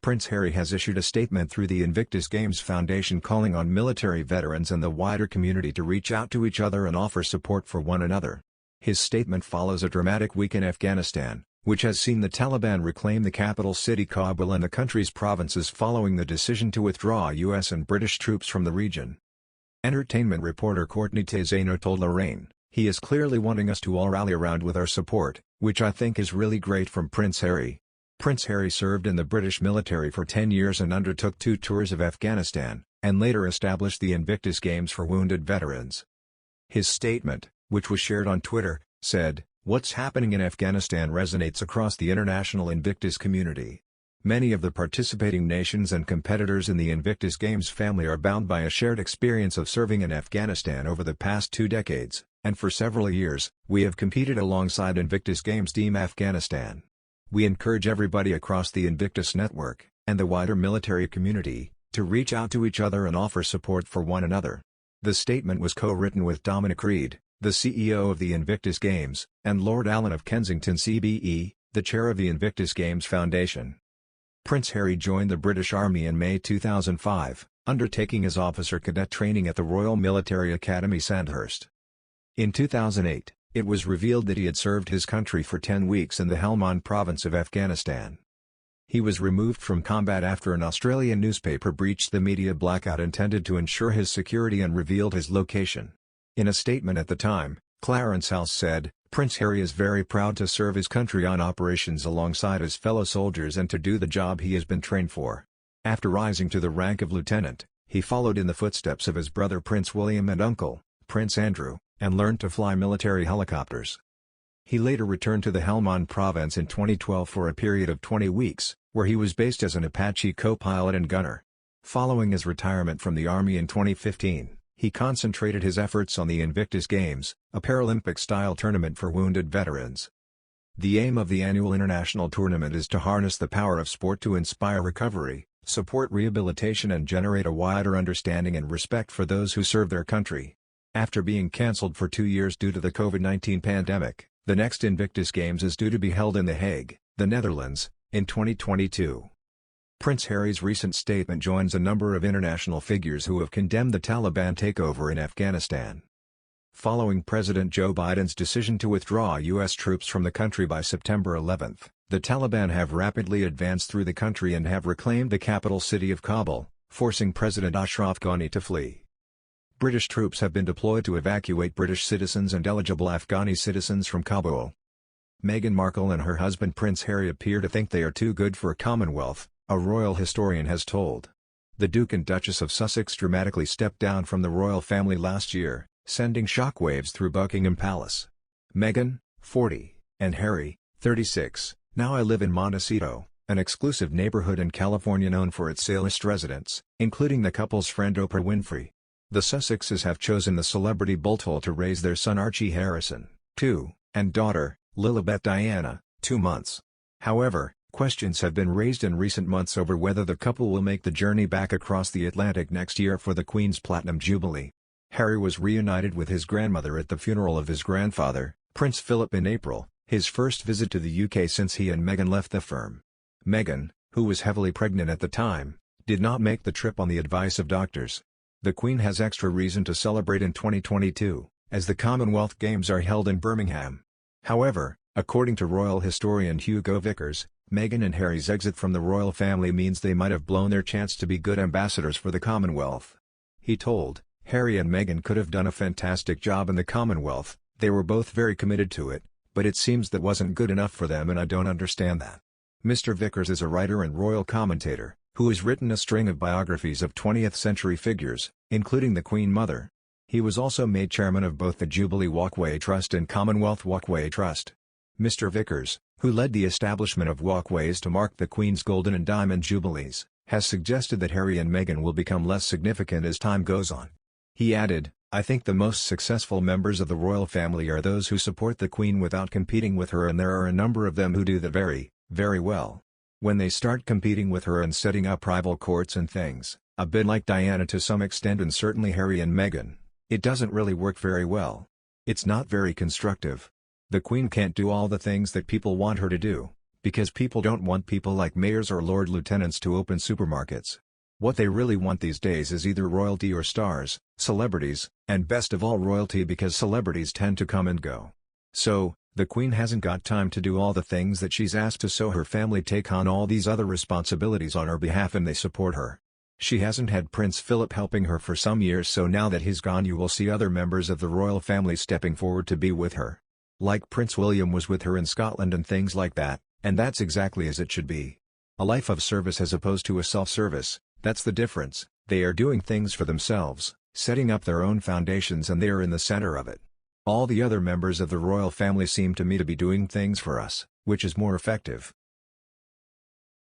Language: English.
Prince Harry has issued a statement through the Invictus Games Foundation calling on military veterans and the wider community to reach out to each other and offer support for one another. His statement follows a dramatic week in Afghanistan, which has seen the Taliban reclaim the capital city Kabul and the country's provinces following the decision to withdraw US and British troops from the region. Entertainment reporter Courtney Tezano told Lorraine, "He is clearly wanting us to all rally around with our support, which I think is really great from Prince Harry." Prince Harry served in the British military for 10 years and undertook 2 tours of Afghanistan, and later established the Invictus Games for wounded veterans. His statement, which was shared on Twitter, said, "What's happening in Afghanistan resonates across the international Invictus community. Many of the participating nations and competitors in the Invictus Games family are bound by a shared experience of serving in Afghanistan over the past 2 decades, and for several years, we have competed alongside Invictus Games Team Afghanistan. We encourage everybody across the Invictus network, and the wider military community, to reach out to each other and offer support for one another." The statement was co-written with Dominic Reed, the CEO of the Invictus Games, and Lord Allen of Kensington CBE, the chair of the Invictus Games Foundation. Prince Harry joined the British Army in May 2005, undertaking his officer cadet training at the Royal Military Academy Sandhurst. In 2008, it was revealed that he had served his country for 10 weeks in the Helmand province of Afghanistan. He was removed from combat after an Australian newspaper breached the media blackout intended to ensure his security and revealed his location. In a statement at the time, Clarence House said, "Prince Harry is very proud to serve his country on operations alongside his fellow soldiers and to do the job he has been trained for." After rising to the rank of lieutenant, he followed in the footsteps of his brother Prince William and uncle, Prince Andrew, and learned to fly military helicopters. He later returned to the Helmand province in 2012 for a period of 20 weeks, where he was based as an Apache co-pilot and gunner. Following his retirement from the Army in 2015, he concentrated his efforts on the Invictus Games, a Paralympic-style tournament for wounded veterans. The aim of the annual international tournament is to harness the power of sport to inspire recovery, support rehabilitation and generate a wider understanding and respect for those who serve their country. After being cancelled for 2 years due to the COVID-19 pandemic, the next Invictus Games is due to be held in The Hague, the Netherlands, in 2022. Prince Harry's recent statement joins a number of international figures who have condemned the Taliban takeover in Afghanistan. Following President Joe Biden's decision to withdraw U.S. troops from the country by September 11, the Taliban have rapidly advanced through the country and have reclaimed the capital city of Kabul, forcing President Ashraf Ghani to flee. British troops have been deployed to evacuate British citizens and eligible Afghani citizens from Kabul. Meghan Markle and her husband Prince Harry appear to think they are too good for a Commonwealth, a royal historian has told. The Duke and Duchess of Sussex dramatically stepped down from the royal family last year, sending shockwaves through Buckingham Palace. Meghan, 40, and Harry, 36, now live in Montecito, an exclusive neighborhood in California known for its A-list residents, including the couple's friend Oprah Winfrey. The Sussexes have chosen the celebrity Bolthole to raise their son Archie Harrison, 2, and daughter, Lilibet Diana, 2 months. However, questions have been raised in recent months over whether the couple will make the journey back across the Atlantic next year for the Queen's Platinum Jubilee. Harry was reunited with his grandmother at the funeral of his grandfather, Prince Philip in April, his first visit to the UK since he and Meghan left the firm. Meghan, who was heavily pregnant at the time, did not make the trip on the advice of doctors. The Queen has extra reason to celebrate in 2022, as the Commonwealth Games are held in Birmingham. However, according to royal historian Hugo Vickers, Meghan and Harry's exit from the royal family means they might have blown their chance to be good ambassadors for the Commonwealth. He told, "Harry and Meghan could have done a fantastic job in the Commonwealth, they were both very committed to it, but it seems that wasn't good enough for them and I don't understand that." Mr. Vickers is a writer and royal commentator, who has written a string of biographies of 20th-century figures, including the Queen Mother. He was also made chairman of both the Jubilee Walkway Trust and Commonwealth Walkway Trust. Mr. Vickers, who led the establishment of walkways to mark the Queen's Golden and Diamond Jubilees, has suggested that Harry and Meghan will become less significant as time goes on. He added, "I think the most successful members of the royal family are those who support the Queen without competing with her, and there are a number of them who do that very, very well. When they start competing with her and setting up rival courts and things, a bit like Diana to some extent and certainly Harry and Meghan, It doesn't really work very well. It's not very constructive. The Queen can't do all the things that people want her to do, because people don't want people like mayors or Lord Lieutenants to open supermarkets. What they really want these days is either royalty or stars, celebrities, and best of all royalty, because celebrities tend to come and go. So, the Queen hasn't got time to do all the things that she's asked to, so her family take on all these other responsibilities on her behalf and they support her. She hasn't had Prince Philip helping her for some years, so now that he's gone you will see other members of the royal family stepping forward to be with her. Like Prince William was with her in Scotland and things like that, and that's exactly as it should be. A life of service as opposed to a self-service, that's the difference. They are doing things for themselves, setting up their own foundations, and they are in the center of it. All the other members of the royal family seem to me to be doing things for us, which is more effective.